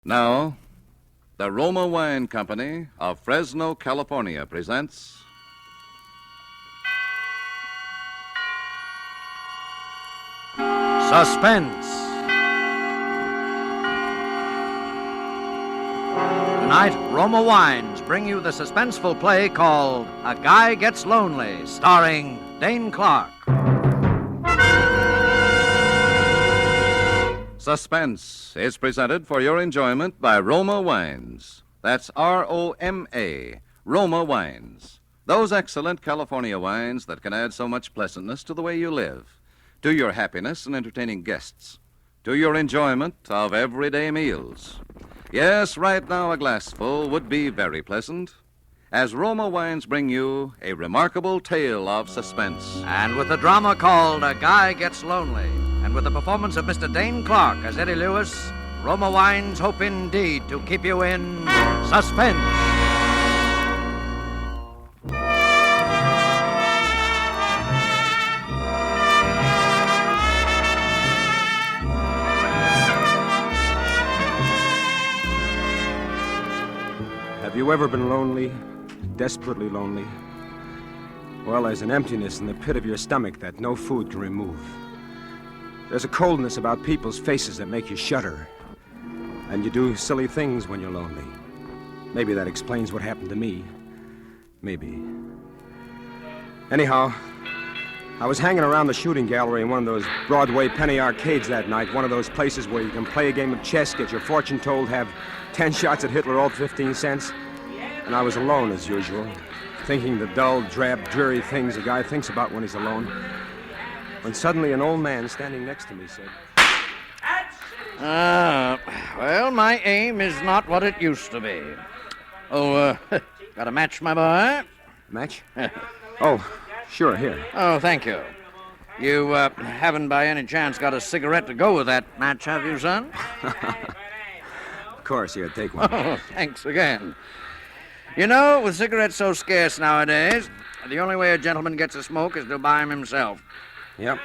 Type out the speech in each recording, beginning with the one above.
Now, the Roma Wine Company of Fresno, California presents Suspense. Tonight, Roma Wines bring you the suspenseful play called A Guy Gets Lonely, starring Dane Clark. Suspense is presented for your enjoyment by Roma Wines. That's R-O-M-A, Roma Wines. Those excellent California wines that can add so much pleasantness to the way you live, to your happiness in entertaining guests, to your enjoyment of everyday meals. Yes, right now a glassful would be very pleasant, as Roma Wines bring you a remarkable tale of suspense. And with the drama called A Guy Gets Lonely, and with the performance of Mr. Dane Clark as Eddie Lewis, Roma Wines hope indeed to keep you in suspense. Have you ever been lonely, desperately lonely? Well, there's an emptiness in the pit of your stomach that no food can remove. There's a coldness about people's faces that make you shudder. And you do silly things when you're lonely. Maybe that explains what happened to me. Maybe. Anyhow, I was hanging around the shooting gallery in one of those Broadway penny arcades that night, one of those places where you can play a game of chess, get your fortune told, have 10 shots at Hitler, all 15 cents. And I was alone, as usual, thinking the dull, drab, dreary things a guy thinks about when he's alone. When suddenly an old man standing next to me said, Well, my aim is not what it used to be. Oh, got a match, my boy? Match? Oh, sure, here. Oh, thank you. You haven't by any chance got a cigarette to go with that match, have you, son? Of course, here, take one. Oh, thanks again. You know, with cigarettes so scarce nowadays, the only way a gentleman gets a smoke is to buy them himself. Yep.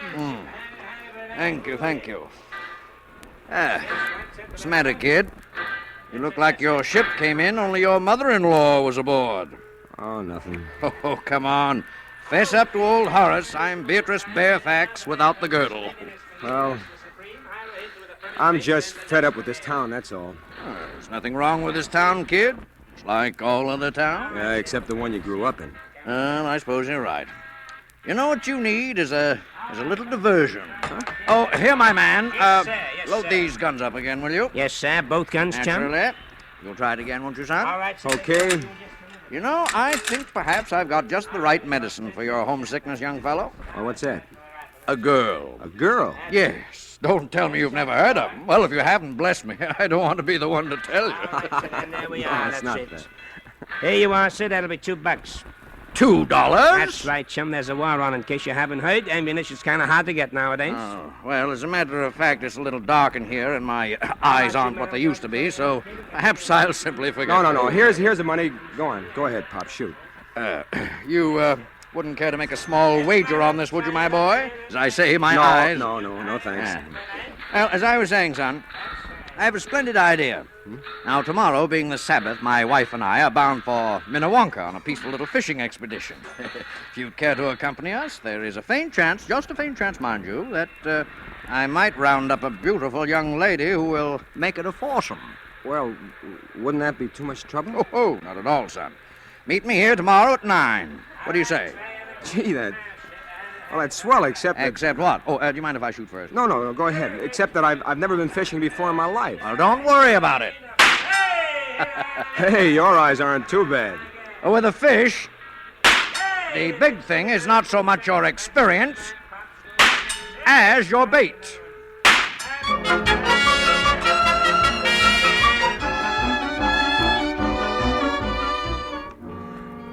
Thank you. What's the matter, kid? You look like your ship came in, only your mother-in-law was aboard. Oh, nothing. Oh, come on. Fess up to old Horace. I'm Beatrice Barefax without the girdle. Well, I'm just fed up with this town, that's all. Oh, there's nothing wrong with this town, kid. It's like all other towns. Yeah, except the one you grew up in. Well, I suppose you're right. You know what you need is a little diversion. Huh? Oh, here, my man. Yes, load these guns up again, will you? Yes, sir. Both guns, chum. Naturally. You'll try it again, won't you, son? All right, sir. Okay. You know, I think perhaps I've got just the right medicine for your homesickness, young fellow. Well, what's that? A girl. A girl? Yes. Don't tell me you've never heard of them. Well, if you haven't, bless me. I don't want to be the one to tell you. And there we No, are. it's That's not it. that. Here you are, sir. That'll be $2. $2? That's right, chum. There's a war on, in case you haven't heard. Ammunition's kind of hard to get nowadays. Oh, well, as a matter of fact, it's a little dark in here, and my eyes aren't what they used to be, so perhaps I'll simply forget. No. Here's the money. Go on. Go ahead, Pop. Shoot. You wouldn't care to make a small wager on this, would you, my boy? As I say, my eyes... No, thanks. Yeah. Well, as I was saying, son, I have a splendid idea. Now, tomorrow, being the Sabbath, my wife and I are bound for Minnewanka on a peaceful little fishing expedition. If you'd care to accompany us, there is a faint chance, just a faint chance, mind you, that I might round up a beautiful young lady who will make it a foursome. Well, wouldn't that be too much trouble? Oh, not at all, son. Meet me here tomorrow at 9. What do you say? Gee, that's swell, except that... Except what? Oh, do you mind if I shoot first? No, go ahead. Except that I've never been fishing before in my life. Well, don't worry about it. Hey, your eyes aren't too bad. With a fish, the big thing is not so much your experience as your bait.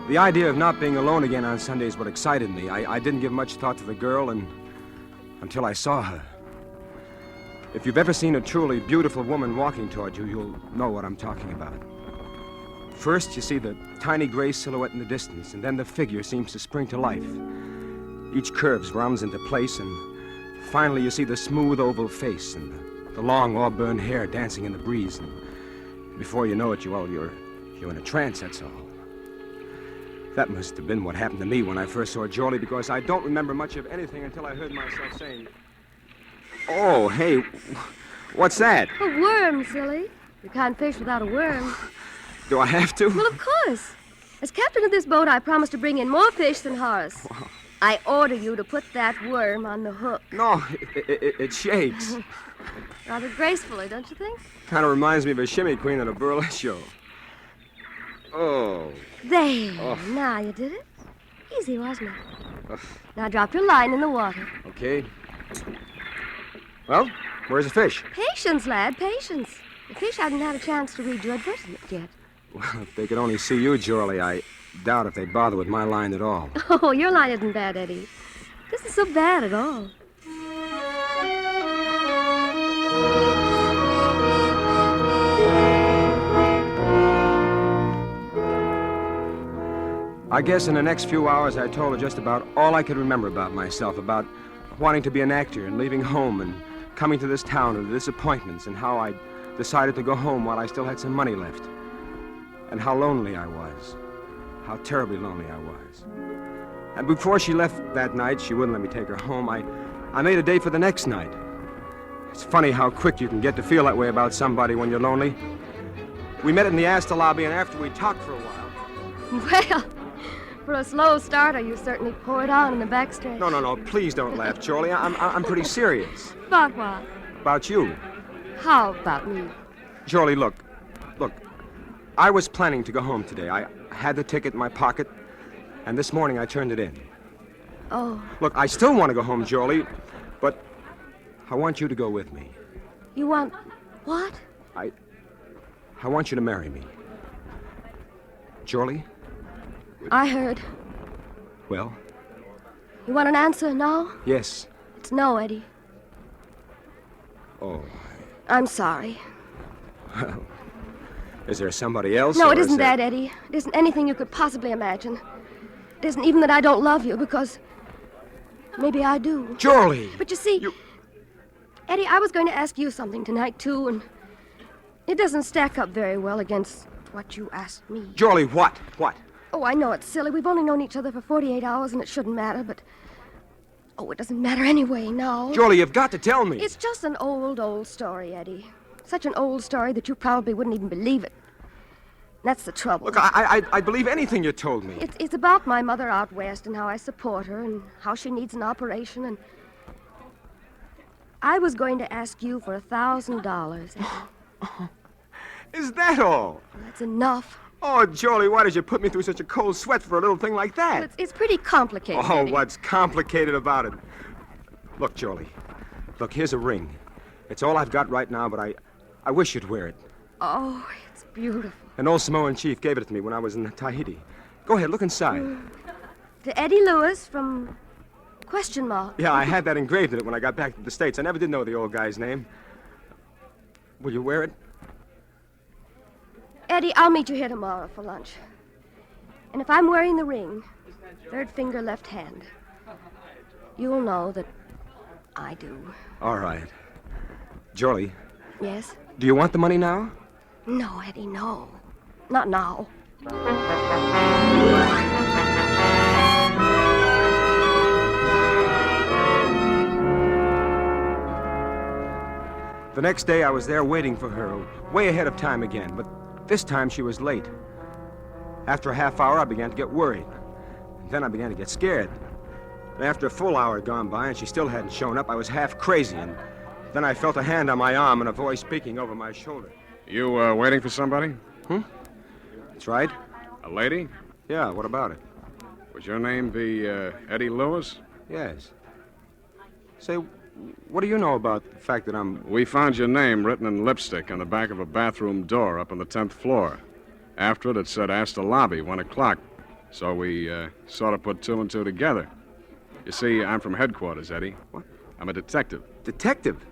The idea of not being alone again on Sunday is what excited me. I didn't give much thought to the girl until I saw her. If you've ever seen a truly beautiful woman walking toward you, you'll know what I'm talking about. First, you see the tiny gray silhouette in the distance, and then the figure seems to spring to life. Each curve rounds into place, and finally you see the smooth oval face and the long auburn hair dancing in the breeze. And Before you know it, you're in a trance, that's all. That must have been what happened to me when I first saw Jorlie, because I don't remember much of anything until I heard myself saying, "Oh, hey, what's that?" A worm, silly. You can't fish without a worm. Do I have to? Well, of course. As captain of this boat, I promised to bring in more fish than Horace. Wow. I order you to put that worm on the hook. No, it shakes. Rather gracefully, don't you think? Kind of reminds me of a shimmy queen at a burlesque show. Oh. There. Oh. Now you did it. Easy, wasn't it? Now drop your line in the water. Okay. Well, where's the fish? Patience, lad, patience. The fish hadn't had a chance to read your advertisement yet. Well, if they could only see you, Jorlie, I doubt if they'd bother with my line at all. Oh, your line isn't bad, Eddie. This is so bad at all. I guess in the next few hours I told her just about all I could remember about myself, about wanting to be an actor and leaving home and coming to this town and the disappointments, and how I decided to go home while I still had some money left, and how lonely I was, how terribly lonely I was. And before she left that night, she wouldn't let me take her home. I made a date for the next night. It's funny how quick you can get to feel that way about somebody when you're lonely. We met in the Astor lobby, and after we talked for a while... Well, for a slow starter, you certainly poured on in the backstretch. No, please don't laugh, Jorlie. I'm pretty serious. About what? About you. How about me? Jorlie, look. I was planning to go home today. I had the ticket in my pocket, and this morning I turned it in. Oh. Look, I still want to go home, Jorlie, but I want you to go with me. You want what? I want you to marry me. Jorlie? I heard. Well? You want an answer now? Yes. It's no, Eddie. Oh. I'm sorry. Well, is there somebody else? No, or it isn't is there... that, Eddie. It isn't anything you could possibly imagine. It isn't even that I don't love you, because maybe I do. Jorlie! But you see, Eddie, I was going to ask you something tonight, too, and it doesn't stack up very well against what you asked me. Jorlie, what? What? Oh, I know it's silly. We've only known each other for 48 hours, and it shouldn't matter, but... Oh, it doesn't matter anyway now. Jorlie, you've got to tell me. It's just an old story, Eddie. Such an old story that you probably wouldn't even believe it. That's the trouble. Look, I'd believe anything you told me. It's about my mother out west and how I support her and how she needs an operation, and... I was going to ask you for $1,000. Is that all? That's enough. Oh, Jorlie, why did you put me through such a cold sweat for a little thing like that? Well, it's pretty complicated, Oh, Eddie. what's complicated about it? Look, Jorlie. Look, here's a ring. It's all I've got right now, but I wish you'd wear it. Oh, it's beautiful. An old Samoan chief gave it to me when I was in Tahiti. Go ahead, look inside. To Eddie Lewis from... ? Yeah, I had that engraved in it when I got back to the States. I never did know the old guy's name. Will you wear it? Eddie, I'll meet you here tomorrow for lunch. And if I'm wearing the ring, third finger, left hand, you'll know that I do. All right. Jorlie. Yes? Do you want the money now? No, Eddie, no. Not now. The next day I was there waiting for her, way ahead of time again, but this time she was late. After a half hour, I began to get worried. And then I began to get scared. And after a full hour had gone by and she still hadn't shown up, I was half crazy, and then I felt a hand on my arm and a voice speaking over my shoulder. You, waiting for somebody? That's right. A lady? Yeah, what about it? Would your name be, Eddie Lewis? Yes. Say, what do you know about the fact that I'm... We found your name written in lipstick on the back of a bathroom door up on the 10th floor. After it said Astor Lobby, 1 o'clock. So we, sort of put 2 and 2 together. You see, I'm from headquarters, Eddie. What? I'm a detective. Detective?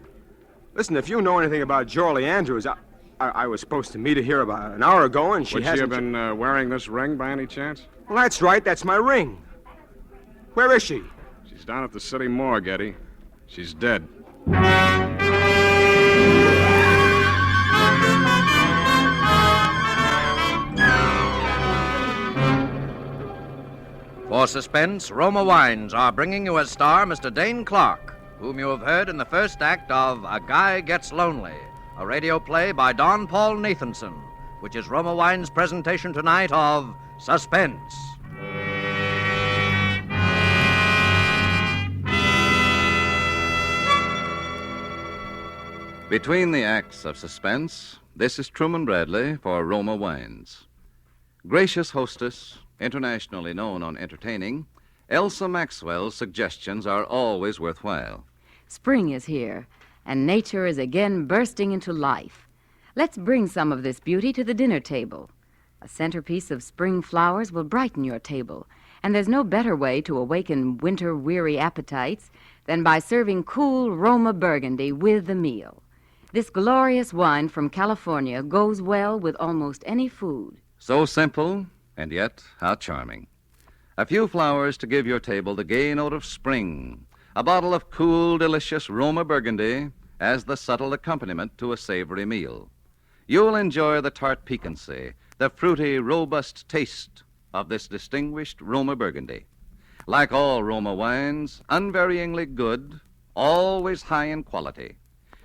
Listen, if you know anything about Jorlie Andrews, I was supposed to meet her here about an hour ago, and she Would she hasn't... have been wearing this ring by any chance? Well, that's right. That's my ring. Where is she? She's down at the city morgue, Eddie. She's dead. For Suspense, Roma Wines are bringing you as star Mr. Dane Clark, whom you have heard in the first act of A Guy Gets Lonely, a radio play by Don Paul Nathanson, which is Roma Wines' presentation tonight of Suspense. Between the acts of Suspense, this is Truman Bradley for Roma Wines. Gracious hostess, internationally known on entertaining, Elsa Maxwell's suggestions are always worthwhile. Spring is here, and nature is again bursting into life. Let's bring some of this beauty to the dinner table. A centerpiece of spring flowers will brighten your table, and there's no better way to awaken winter-weary appetites than by serving cool Roma Burgundy with the meal. This glorious wine from California goes well with almost any food. So simple, and yet how charming. A few flowers to give your table the gay note of spring. A bottle of cool, delicious Roma Burgundy as the subtle accompaniment to a savory meal. You'll enjoy the tart piquancy, the fruity, robust taste of this distinguished Roma Burgundy. Like all Roma wines, unvaryingly good, always high in quality.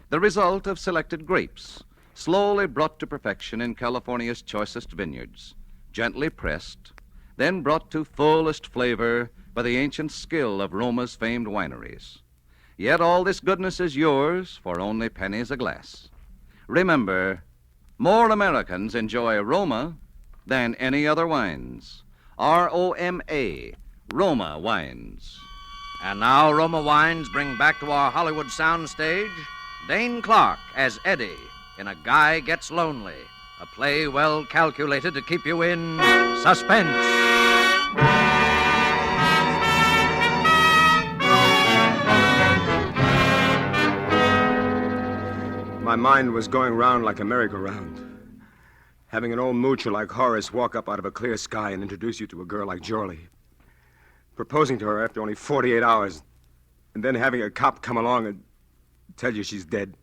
The result of selected grapes, slowly brought to perfection in California's choicest vineyards, gently pressed, then brought to fullest flavor by the ancient skill of Roma's famed wineries. Yet all this goodness is yours for only pennies a glass. Remember, more Americans enjoy Roma than any other wines. R-O-M-A, Roma Wines. And now Roma Wines bring back to our Hollywood soundstage Dane Clark as Eddie in A Guy Gets Lonely, a play well calculated to keep you in suspense. My mind was going round like a merry-go-round. Having an old moocher like Horace walk up out of a clear sky and introduce you to a girl like Jorley. Proposing to her after only 48 hours, and then having a cop come along and tell you she's dead.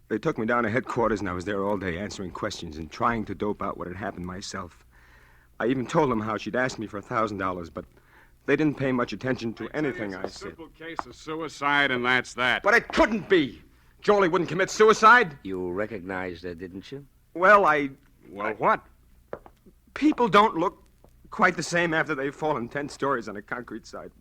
They took me down to headquarters, and I was there all day answering questions and trying to dope out what had happened myself. I even told them how she'd asked me for $1,000, but they didn't pay much attention to anything I said. It's a simple case of suicide, and that's that. But it couldn't be. Jolie wouldn't commit suicide. You recognized her, didn't you? Well, Well, what? people don't look quite the same after they've fallen 10 stories on a concrete side.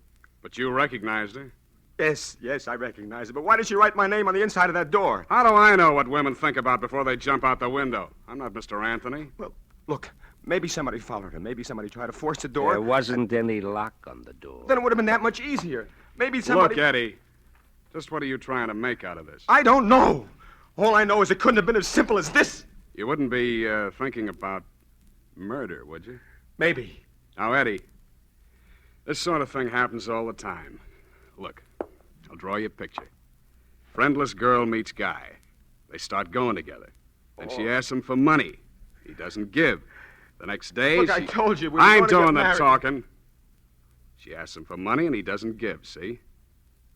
But you recognized her. Yes, I recognize it. But why did she write my name on the inside of that door? How do I know what women think about before they jump out the window? I'm not Mr. Anthony. Well, look, maybe somebody followed her. Maybe somebody tried to force the door. There wasn't any lock on the door. Then it would have been that much easier. Maybe somebody... Look, Eddie, just what are you trying to make out of this? I don't know. All I know is it couldn't have been as simple as this. You wouldn't be thinking about murder, would you? Maybe. Now, Eddie, this sort of thing happens all the time. Look, I'll draw you a picture. Friendless girl meets guy. They start going together. Then she asks him for money. He doesn't give. The next day, Look, I told you we were I'm going to doing get the married. talking. She asks him for money, and he doesn't give, see?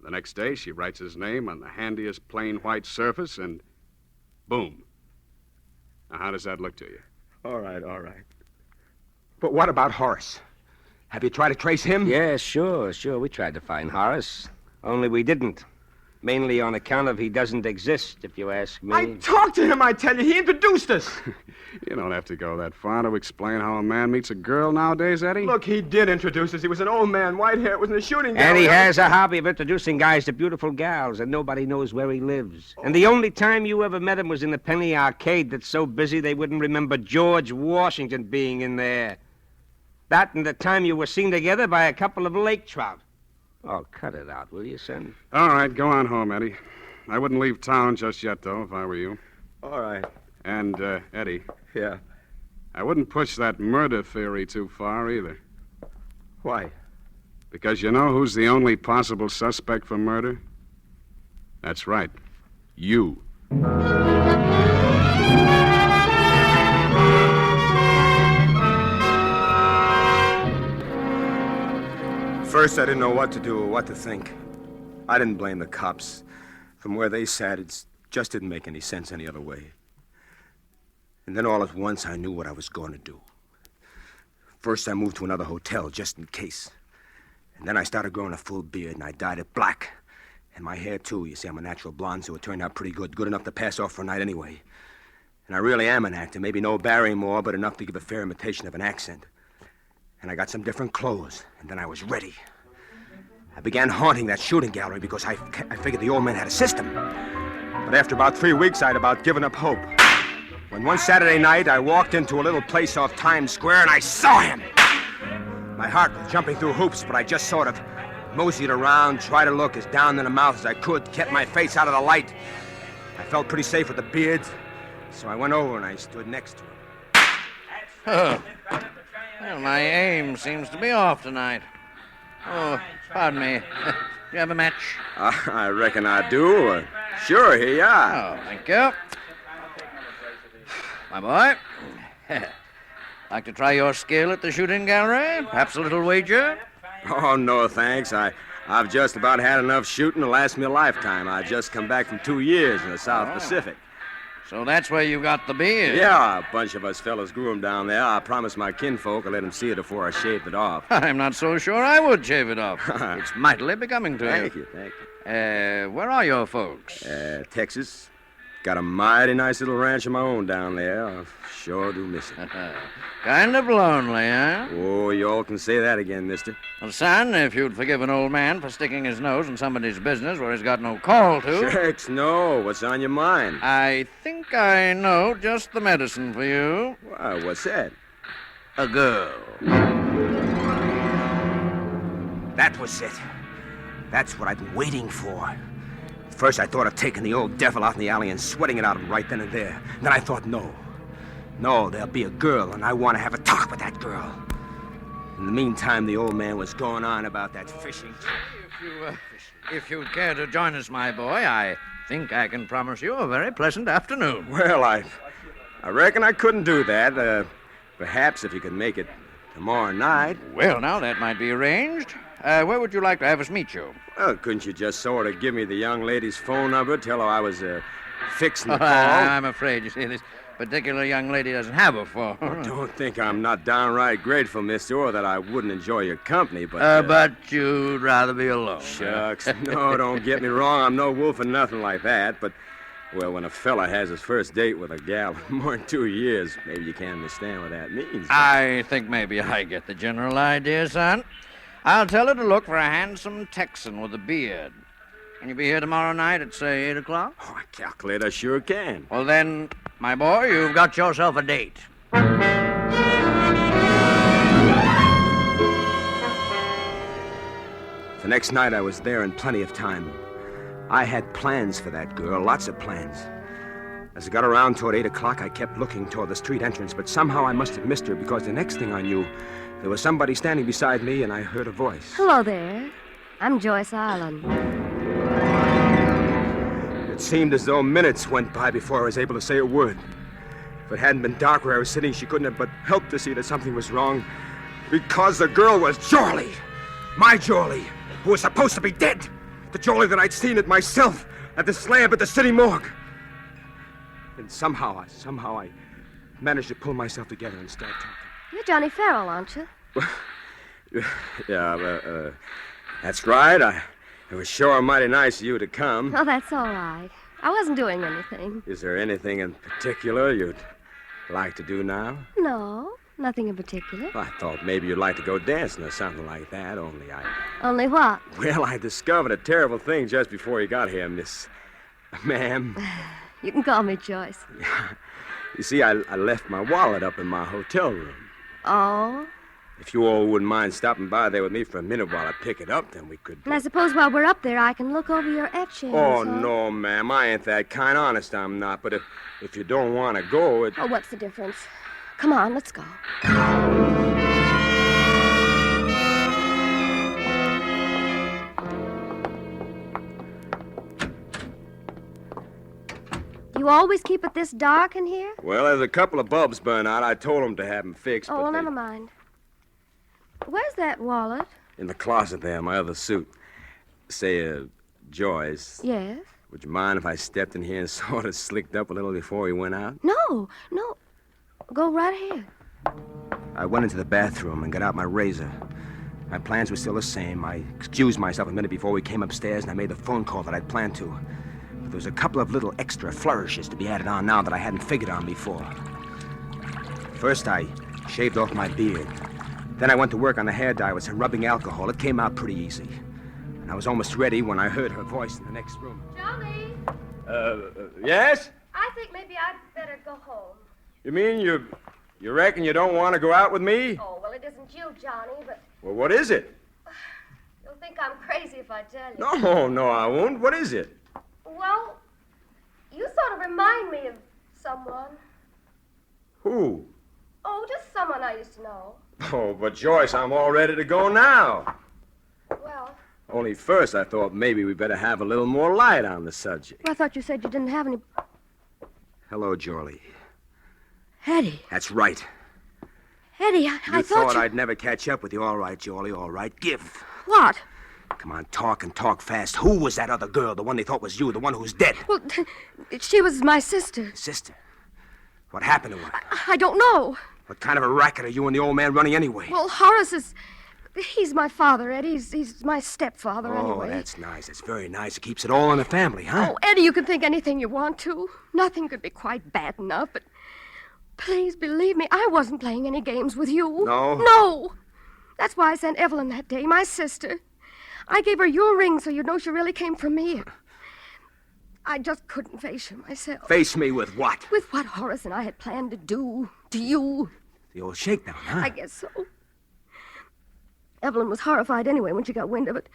The next day, she writes his name on the handiest plain white surface, and boom. Now, how does that look to you? All right. But what about Horace? Have you tried to trace him? Yeah, sure. We tried to find Horace. Only we didn't. Mainly on account of he doesn't exist, if you ask me. I talked to him, I tell you. He introduced us. You don't have to go that far to explain how a man meets a girl nowadays, Eddie. Look, he did introduce us. He was an old man, white hair. It was in a shooting And gallery. he has a hobby of introducing guys to beautiful gals, and nobody knows where he lives. And the only time you ever met him was in the Penny Arcade that's so busy they wouldn't remember George Washington being in there. That and the time you were seen together by a couple of lake trout. Oh, cut it out, will you, son? All right, go on home, Eddie. I wouldn't leave town just yet, though, if I were you. All right. And, Eddie, Yeah. I wouldn't push that murder theory too far, either. Why? Because you know who's the only possible suspect for murder? That's right. You. First, I didn't know what to do or what to think. I didn't blame the cops. From where they sat, it just didn't make any sense any other way. And then all at once, I knew what I was going to do. First, I moved to another hotel, just in case. And then I started growing a full beard, and I dyed it black. And my hair, too. You see, I'm a natural blonde, so it turned out pretty good. Good enough to pass off for a night anyway. And I really am an actor. Maybe no Barrymore, but enough to give a fair imitation of an accent. And I got some different clothes, and then I was ready. I began haunting that shooting gallery because I figured the old man had a system. But after about 3 weeks, I'd about given up hope. When one Saturday night, I walked into a little place off Times Square, and I saw him. My heart was jumping through hoops, but I just sort of moseyed around, tried to look as down in the mouth as I could, kept my face out of the light. I felt pretty safe with the beard, so I went over and I stood next to him. Oh. Well, my aim seems to be off tonight. Oh, pardon me. Do you have a match? I reckon I do. Sure, here you are. Oh, thank you. My boy, like to try your skill at the shooting gallery? Perhaps a little wager? Oh, no, thanks. I've just about had enough shooting to last me a lifetime. I just come back from 2 years in the South Pacific. So that's where you got the beard? Yeah, a bunch of us fellas grew him down there. I promised my kinfolk I'd let them see it before I shaved it off. I'm not so sure I would shave it off. It's mightily becoming to you. Thank you. Where are your folks? Texas. Got a mighty nice little ranch of my own down there. I sure do miss it. Kind of lonely, huh? Oh, you all can say that again, mister. Well, son, if you'd forgive an old man for sticking his nose in somebody's business where he's got no call to... Shucks, no. What's on your mind? I think I know just the medicine for you. Why, what's that? A girl. That was it. That's what I've been waiting for. First, I thought of taking the old devil out in the alley and sweating it out of him right then and there. Then I thought, no, there'll be a girl, and I want to have a talk with that girl. In the meantime, the old man was going on about that fishing. If you'd care to join us, my boy, I think I can promise you a very pleasant afternoon. Well, I reckon I couldn't do that. Perhaps if you could make it tomorrow night. Well, now, that might be arranged. Where would you like to have us meet you? Well, couldn't you just sort of give me the young lady's phone number, tell her I was fixing the call? I'm afraid, you see, this particular young lady doesn't have a phone. Oh, don't think I'm not downright grateful, mister, or that I wouldn't enjoy your company, but... But you'd rather be alone. Shucks. No, don't get me wrong. I'm no wolf or nothing like that, but... Well, when a fella has his first date with a gal in more than 2 years, maybe you can't understand what that means. I think maybe I get the general idea, son. I'll tell her to look for a handsome Texan with a beard. Can you be here tomorrow night at, say, 8 o'clock? Oh, I calculate I sure can. Well, then, my boy, you've got yourself a date. The next night I was there in plenty of time. I had plans for that girl, lots of plans. As I got around toward 8 o'clock, I kept looking toward the street entrance, but somehow I must have missed her because the next thing I knew, there was somebody standing beside me, and I heard a voice. Hello there. I'm Joyce Island. It seemed as though minutes went by before I was able to say a word. If it hadn't been dark where I was sitting, she couldn't have but helped to see that something was wrong. Because the girl was Jorley. My Jorley, who was supposed to be dead. The Jorley that I'd seen it myself at the slab at the city morgue. And somehow I managed to pull myself together and start talking. You're Johnny Farrell, aren't you? Yeah, that's right. It was sure mighty nice of you to come. Oh, that's all right. I wasn't doing anything. Is there anything in particular you'd like to do now? No, nothing in particular. I thought maybe you'd like to go dancing or something like that, Only what? Well, I discovered a terrible thing just before you got here, Miss... Ma'am. You can call me Joyce. You see, I left my wallet up in my hotel room. Oh? If you all wouldn't mind stopping by there with me for a minute while I pick it up, then we could... And I suppose while we're up there, I can look over your etchings. Oh, no, ma'am. I ain't that kind. Honest, I'm not. But if you don't want to go, it... Oh, what's the difference? Come on, let's go. You always keep it this dark in here? Well, there's a couple of bulbs burn out. I told them to have them fixed. Oh, but well, they... never mind. Where's that wallet? In the closet there, my other suit. Say, Joyce. Yes? Would you mind if I stepped in here and sort of slicked up a little before we went out? No. Go right ahead. I went into the bathroom and got out my razor. My plans were still the same. I excused myself a minute before we came upstairs, and I made the phone call that I'd planned to. But there was a couple of little extra flourishes to be added on now that I hadn't figured on before. First, I shaved off my beard. Then I went to work on the hair dye with some rubbing alcohol. It came out pretty easy. And I was almost ready when I heard her voice in the next room. Johnny, Yes? I think maybe I'd better go home. You mean you reckon you don't want to go out with me? Oh, well, it isn't you, Johnny, but Well, what is it? you'll think I'm crazy if I tell you. No, I won't. What is it? Well, you sort of remind me of someone. Who? Oh, just someone I used to know. Oh, but Joyce, I'm all ready to go now. Well, Only first I thought maybe we better have a little more light on the subject. I thought you said you didn't have any... Hello, Jorlie. Eddie. That's right. Eddie, I thought you... I'd never catch up with you. All right, Jorlie, all right. Give. What? Come on, talk and talk fast. Who was that other girl, the one they thought was you, the one who's dead? Well, she was my sister. Sister. What happened to her? I don't know. What kind of a racket are you and the old man running anyway? Well, Horace is... He's my father, Eddie. He's my stepfather, anyway. Oh, that's nice. That's very nice. It keeps it all in the family, huh? Oh, Eddie, you can think anything you want to. Nothing could be quite bad enough, but... Please believe me, I wasn't playing any games with you. No? No. That's why I sent Evelyn that day, my sister. I gave her your ring so you'd know she really came from me. I just couldn't face you myself. Face me with what? With what Horace and I had planned to do to you. The old shakedown, huh? I guess so. Evelyn was horrified anyway when she got wind of it.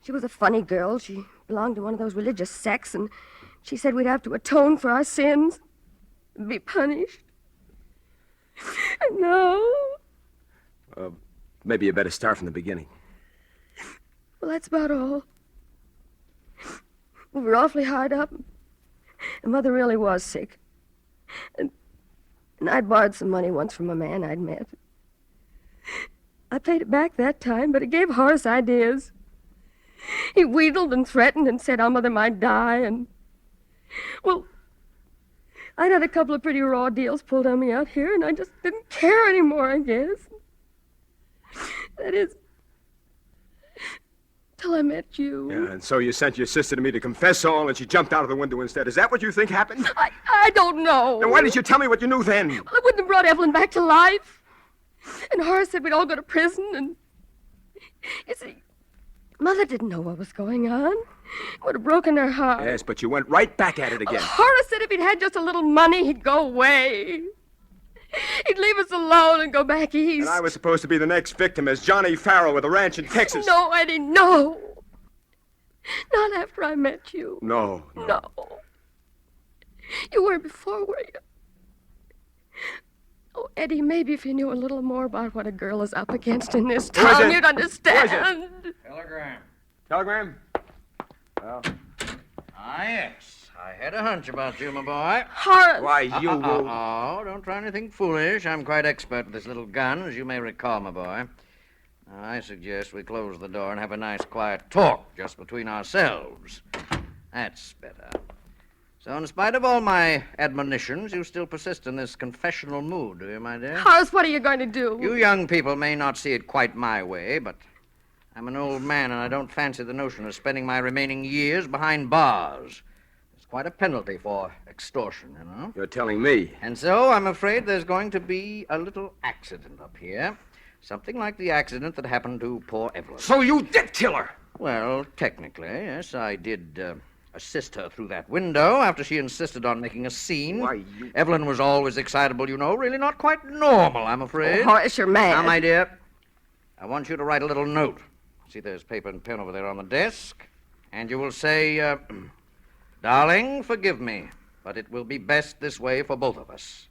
She was a funny girl. She belonged to one of those religious sects, and she said we'd have to atone for our sins, be punished. No. Maybe you better start from the beginning. Well, that's about all. We were awfully hard up. And Mother really was sick. And I'd borrowed some money once from a man I'd met. I paid it back that time, but it gave Horace ideas. He wheedled and threatened and said our mother might die, and... Well, I'd had a couple of pretty raw deals pulled on me out here, and I just didn't care anymore, I guess. That is... till I met you. Yeah, and so you sent your sister to me to confess all, and she jumped out of the window instead. Is that what you think happened? I don't know. Then why didn't you tell me what you knew then? Well, I wouldn't have brought Evelyn back to life. And Horace said we'd all go to prison, and... You see, Mother didn't know what was going on. It would have broken her heart. Yes, but you went right back at it again. Horace said if he'd had just a little money, he'd go away. He'd leave us alone and go back east. And I was supposed to be the next victim as Johnny Farrell with a ranch in Texas. No, Eddie, no. Not after I met you. No. No. You were before, were you? Oh, Eddie, maybe if you knew a little more about what a girl is up against in this town, you'd understand. Telegram. Telegram? Well. Ah, yes. I had a hunch about you, my boy. Horace. Why, you... Oh, don't try anything foolish. I'm quite expert with this little gun, as you may recall, my boy. Now, I suggest we close the door and have a nice, quiet talk just between ourselves. That's better. So, in spite of all my admonitions, you still persist in this confessional mood, do you, my dear? Horace, what are you going to do? You young people may not see it quite my way, but I'm an old man, and I don't fancy the notion of spending my remaining years behind bars. It's quite a penalty for extortion, you know. You're telling me. And so I'm afraid there's going to be a little accident up here. Something like the accident that happened to poor Evelyn. So you did kill her? Well, technically, yes, I did assist her through that window after she insisted on making a scene. Why, you... Evelyn was always excitable, you know. Really not quite normal, I'm afraid. Oh, Horace, you're mad. Now, my dear, I want you to write a little note. See, there's paper and pen over there on the desk. And you will say, darling, forgive me, but it will be best this way for both of us.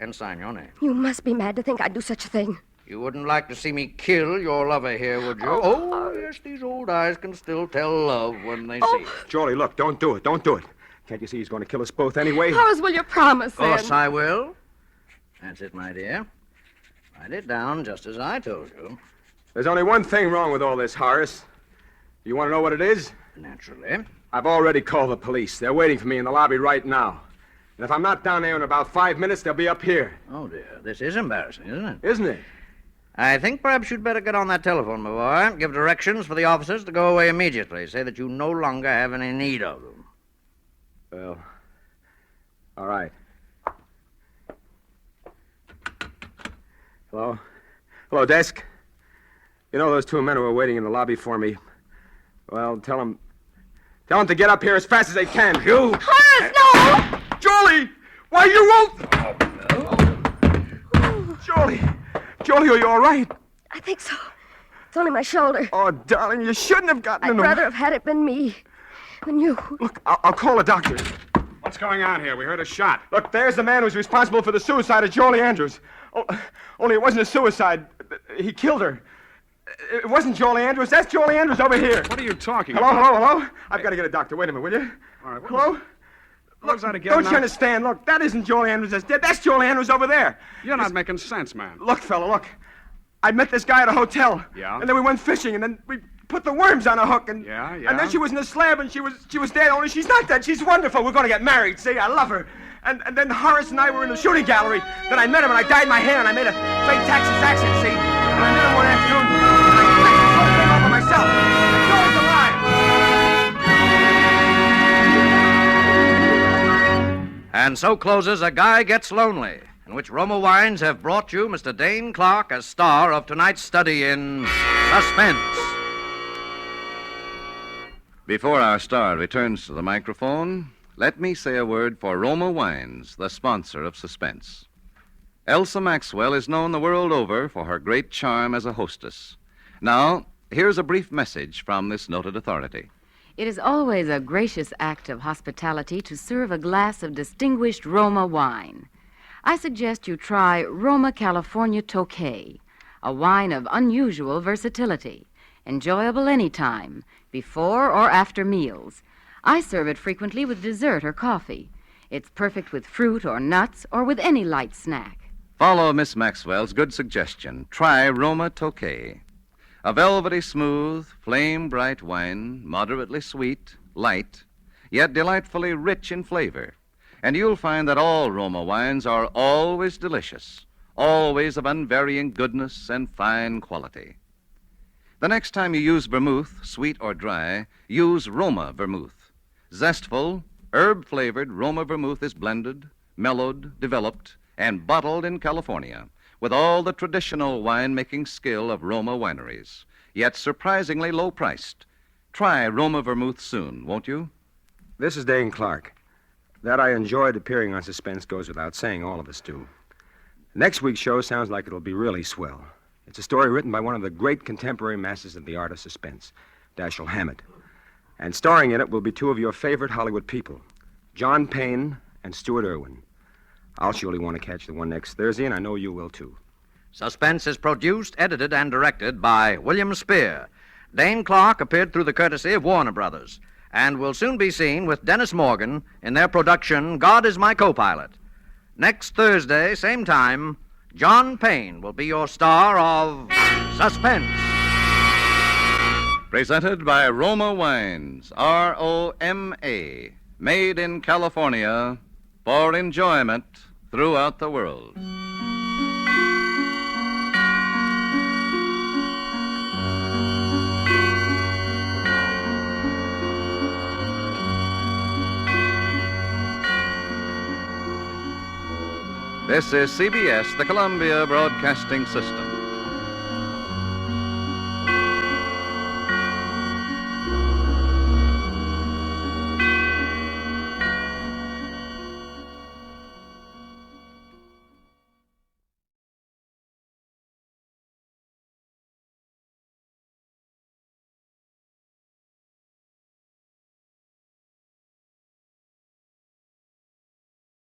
And sign your name. You must be mad to think I'd do such a thing. You wouldn't like to see me kill your lover here, would you? Oh, yes, these old eyes can still tell love when they see it. Jorlie, look, don't do it. Don't do it. Can't you see he's going to kill us both anyway? Horace, will you promise, Of then? course I will. That's it, my dear. Write it down just as I told you. There's only one thing wrong with all this, Horace. You want to know what it is? Naturally. I've already called the police. They're waiting for me in the lobby right now. And if I'm not down there in about 5 minutes, they'll be up here. Oh, dear. This is embarrassing, isn't it? Isn't it? I think perhaps you'd better get on that telephone, my boy. Give directions for the officers to go away immediately. Say that you no longer have any need of them. Well, all right. Hello? Hello, desk. You know those two men who are waiting in the lobby for me? Well, tell them to get up here as fast as they can. You! Horace, no! Jolie! Why, you won't... Jolie, are you all right? I think so. It's only my shoulder. Oh, darling, you shouldn't have gotten I'd in the... rather have had it been me than you. Look, I'll call a doctor. What's going on here? We heard a shot. Look, there's the man who's responsible for the suicide of Jolie Andrews. Oh, only it wasn't a suicide. He killed her. It wasn't Jolie Andrews. That's Jolie Andrews over here. What are you talking Hello, about? hello? I've got to get a doctor. Wait a minute, will you? All right, Hello? What was that again? Don't now? you understand? Look, that isn't Jolie Andrews that's dead. That's Jolie Andrews over there. You're not making sense, man. Look, fella, look. I met this guy at a hotel. Yeah? And then we went fishing, and then we put the worms on a hook, and... Yeah? And then she was in a slab, and she was dead, only she's not dead. She's wonderful. We're going to get married, see? I love her. And then Horace and I were in the shooting gallery. Then I met him, and I dyed my hair, and I made a straight Texas accent, see? And I met him one afternoon, and I fixed this whole thing over myself. Joey's alive. And so closes A Guy Gets Lonely, in which Roma Wines have brought you Mr. Dane Clark as star of tonight's study in Suspense. Before our star returns to the microphone, let me say a word for Roma Wines, the sponsor of Suspense. Elsa Maxwell is known the world over for her great charm as a hostess. Now, here's a brief message from this noted authority. It is always a gracious act of hospitality to serve a glass of distinguished Roma wine. I suggest you try Roma California Tokay, a wine of unusual versatility, enjoyable any time, before or after meals. I serve it frequently with dessert or coffee. It's perfect with fruit or nuts or with any light snack. Follow Miss Maxwell's good suggestion. Try Roma Tokay. A velvety smooth, flame-bright wine, moderately sweet, light, yet delightfully rich in flavor. And you'll find that all Roma wines are always delicious, always of unvarying goodness and fine quality. The next time you use vermouth, sweet or dry, use Roma vermouth. Zestful, herb-flavored Roma vermouth is blended, mellowed, developed, and bottled in California with all the traditional wine-making skill of Roma wineries, yet surprisingly low-priced. Try Roma vermouth soon, won't you? This is Dane Clark. That I enjoyed appearing on Suspense goes without saying. All of us do. Next week's show sounds like it'll be really swell. It's a story written by one of the great contemporary masters of the art of suspense, Dashiell Hammett. And starring in it will be two of your favorite Hollywood people, John Payne and Stuart Irwin. I'll surely want to catch the one next Thursday, and I know you will, too. Suspense is produced, edited, and directed by William Spear. Dane Clark appeared through the courtesy of Warner Brothers and will soon be seen with Dennis Morgan in their production, God is My Co-Pilot. Next Thursday, same time, John Payne will be your star of Suspense. Presented by Roma Wines, R-O-M-A, made in California for enjoyment throughout the world. This is CBS, the Columbia Broadcasting System.